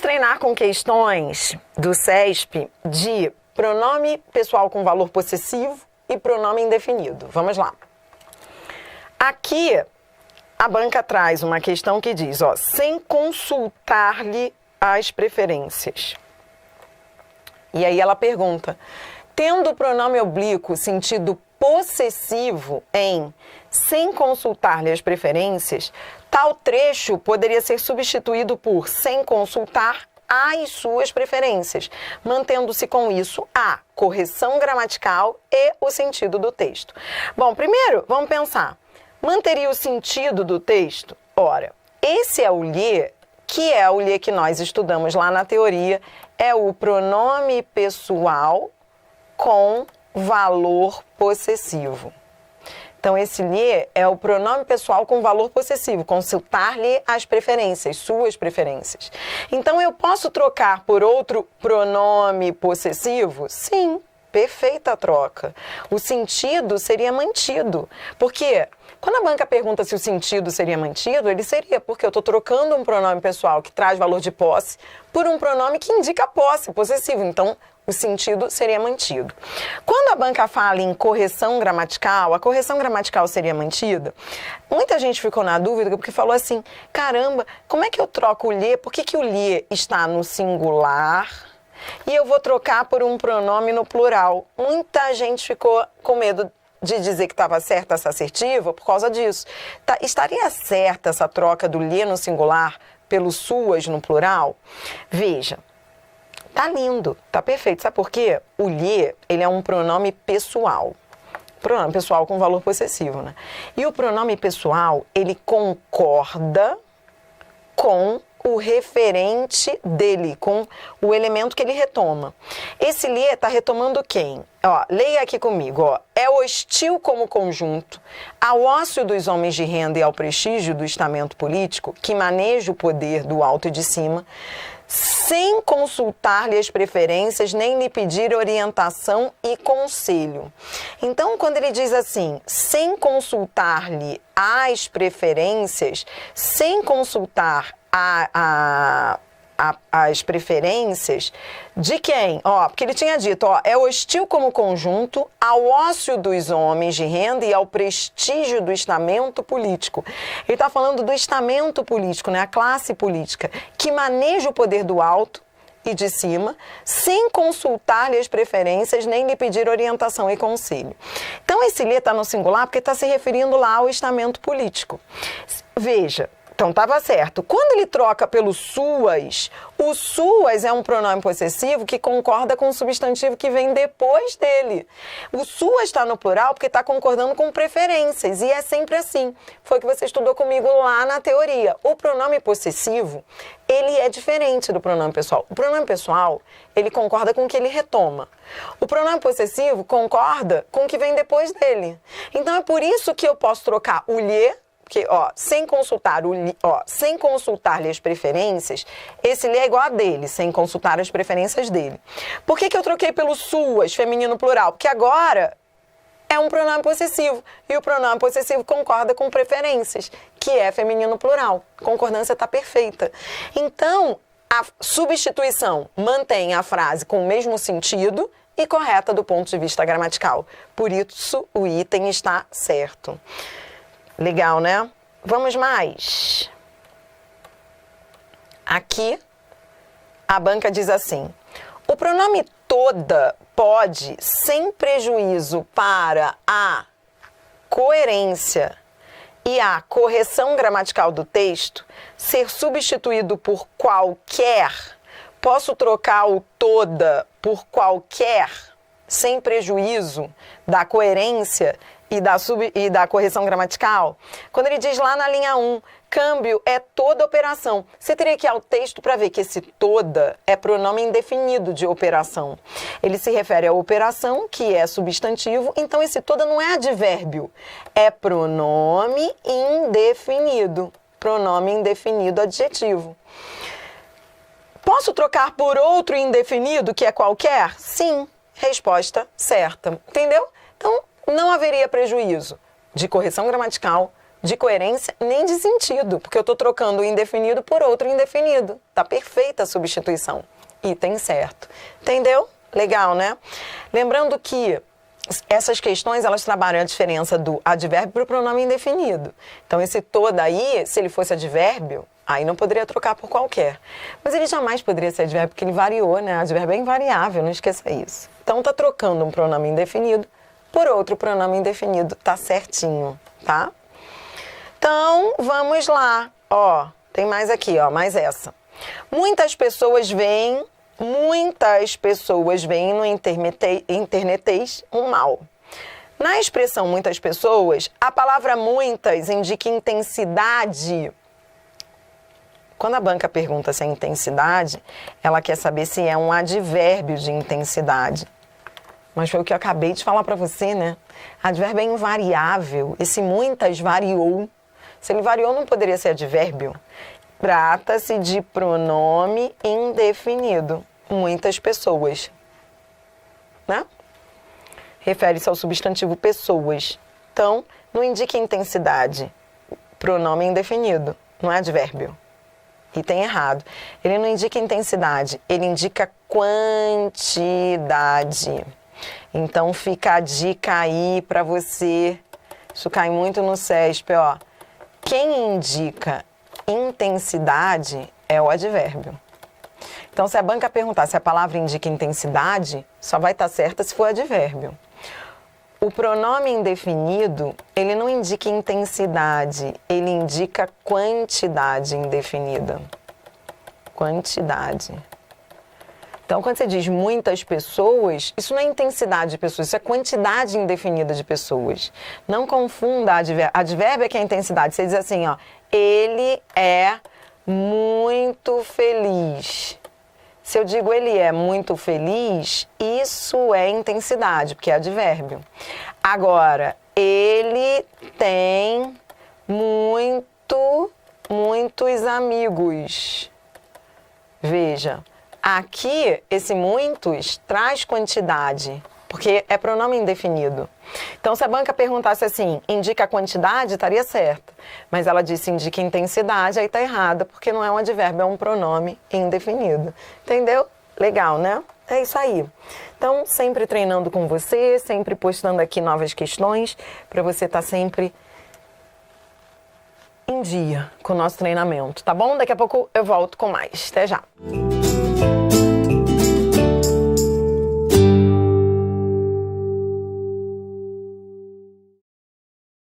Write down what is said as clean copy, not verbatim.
treinar com questões do CESP de pronome pessoal com valor possessivo e pronome indefinido. Vamos lá. Aqui, a banca traz uma questão que diz, ó, sem consultar-lhe as preferências. E aí ela pergunta, tendo o pronome oblíquo sentido possessivo em sem consultar-lhe as preferências, tal trecho poderia ser substituído por sem consultar as suas preferências, mantendo-se com isso a correção gramatical e o sentido do texto. Bom, primeiro, vamos pensar. Manteria o sentido do texto? Ora, esse é o lhe, que é o lhe que nós estudamos lá na teoria, é o pronome pessoal com valor possessivo. Então, esse lhe é o pronome pessoal com valor possessivo, consultar-lhe as preferências, suas preferências. Então, eu posso trocar por outro pronome possessivo? Sim, perfeita a troca. O sentido seria mantido. Por quê? Quando a banca pergunta se o sentido seria mantido, ele seria porque eu estou trocando um pronome pessoal que traz valor de posse por um pronome que indica posse, possessivo. Então, o sentido seria mantido. Quando a banca fala em correção gramatical, a correção gramatical seria mantida? Muita gente ficou na dúvida porque falou assim, caramba, como é que eu troco o lhe? Por que o lhe está no singular e eu vou trocar por um pronome no plural? Muita gente ficou com medo de dizer que estava certa essa assertiva por causa disso. Estaria certa essa troca do lhe no singular pelo suas no plural? Veja. Tá lindo, tá perfeito. Sabe por quê? O lhe, ele é um pronome pessoal. Pronome pessoal com valor possessivo, né? E o pronome pessoal, ele concorda com o referente dele, com o elemento que ele retoma. Esse lhe está retomando quem? Ó, leia aqui comigo, ó. É hostil como conjunto ao ócio dos homens de renda e ao prestígio do estamento político que maneja o poder do alto e de cima, sem consultar-lhe as preferências, nem lhe pedir orientação e conselho. Então, quando ele diz assim, sem consultar-lhe as preferências, sem consultar as preferências de quem? Ó, porque ele tinha dito, ó, é hostil como conjunto ao ócio dos homens de renda e ao prestígio do estamento político. Ele está falando do estamento político, né, a classe política, que maneja o poder do alto e de cima, sem consultar-lhe as preferências, nem lhe pedir orientação e conselho. Então, esse lhe está no singular porque está se referindo lá ao estamento político. Veja, então, estava certo. Quando ele troca pelo suas, o suas é um pronome possessivo que concorda com o substantivo que vem depois dele. O suas está no plural porque está concordando com preferências, e é sempre assim. Foi o que você estudou comigo lá na teoria. O pronome possessivo, ele é diferente do pronome pessoal. O pronome pessoal, ele concorda com o que ele retoma. O pronome possessivo concorda com o que vem depois dele. Então, é por isso que eu posso trocar o lhe, porque, ó, sem consultar-lhe as preferências, esse lhe é igual a dele, sem consultar as preferências dele. Por que eu troquei pelo suas, feminino plural? Porque agora é um pronome possessivo, e o pronome possessivo concorda com preferências, que é feminino plural. A concordância está perfeita. Então, a substituição mantém a frase com o mesmo sentido e correta do ponto de vista gramatical. Por isso, o item está certo. Legal, né? Vamos mais. Aqui, a banca diz assim, o pronome toda pode, sem prejuízo para a coerência e a correção gramatical do texto, ser substituído por qualquer. Posso trocar o toda por qualquer, sem prejuízo da coerência e da correção gramatical? Quando ele diz lá na linha 1, câmbio é toda operação. Você teria que ir ao texto para ver que esse toda é pronome indefinido de operação. Ele se refere à operação, que é substantivo, então esse toda não é advérbio, é pronome indefinido. Pronome indefinido adjetivo. Posso trocar por outro indefinido, que é qualquer? Sim. Resposta certa. Entendeu? Então, não haveria prejuízo de correção gramatical, de coerência nem de sentido, porque eu estou trocando o indefinido por outro indefinido. Tá perfeita a substituição. Item certo. Entendeu? Legal, né? Lembrando que essas questões, elas trabalham a diferença do advérbio para o pronome indefinido. Então, esse todo aí, se ele fosse advérbio, aí não poderia trocar por qualquer. Mas ele jamais poderia ser advérbio, porque ele variou, né? Advérbio é invariável, não esqueça isso. Então, tá trocando um pronome indefinido por outro pronome indefinido. Tá certinho, tá? Então, vamos lá. Ó, tem mais aqui, ó, mais essa. Muitas pessoas veem no internetês um mal. Na expressão muitas pessoas, a palavra muitas indica intensidade. Quando a banca pergunta se é intensidade, ela quer saber se é um advérbio de intensidade. Mas foi o que eu acabei de falar para você, né? Advérbio é invariável. Esse muitas variou. Se ele variou, não poderia ser advérbio. Trata-se de pronome indefinido. Muitas pessoas. Né? Refere-se ao substantivo pessoas. Então, não indica intensidade. Pronome indefinido. Não é advérbio. E tem errado. Ele não indica intensidade. Ele indica quantidade. Então, fica a dica aí para você. Isso cai muito no CESP, ó. Quem indica intensidade é o advérbio. Então, se a banca perguntar se a palavra indica intensidade, só vai estar certa se for advérbio. O pronome indefinido, ele não indica intensidade, ele indica quantidade indefinida. Quantidade. Então, quando você diz muitas pessoas, isso não é intensidade de pessoas, isso é quantidade indefinida de pessoas. Não confunda advérbio é que é intensidade. Você diz assim, ó, ele é muito feliz. Se eu digo ele é muito feliz, isso é intensidade, porque é advérbio. Agora, ele tem muitos amigos. Veja. Aqui, esse muitos traz quantidade, porque é pronome indefinido. Então, se a banca perguntasse assim, indica a quantidade, estaria certo. Mas ela disse indica intensidade, aí está errada, porque não é um advérbio, é um pronome indefinido. Entendeu? Legal, né? É isso aí. Então, sempre treinando com você, sempre postando aqui novas questões, para você estar sempre em dia com o nosso treinamento, tá bom? Daqui a pouco eu volto com mais. Até já!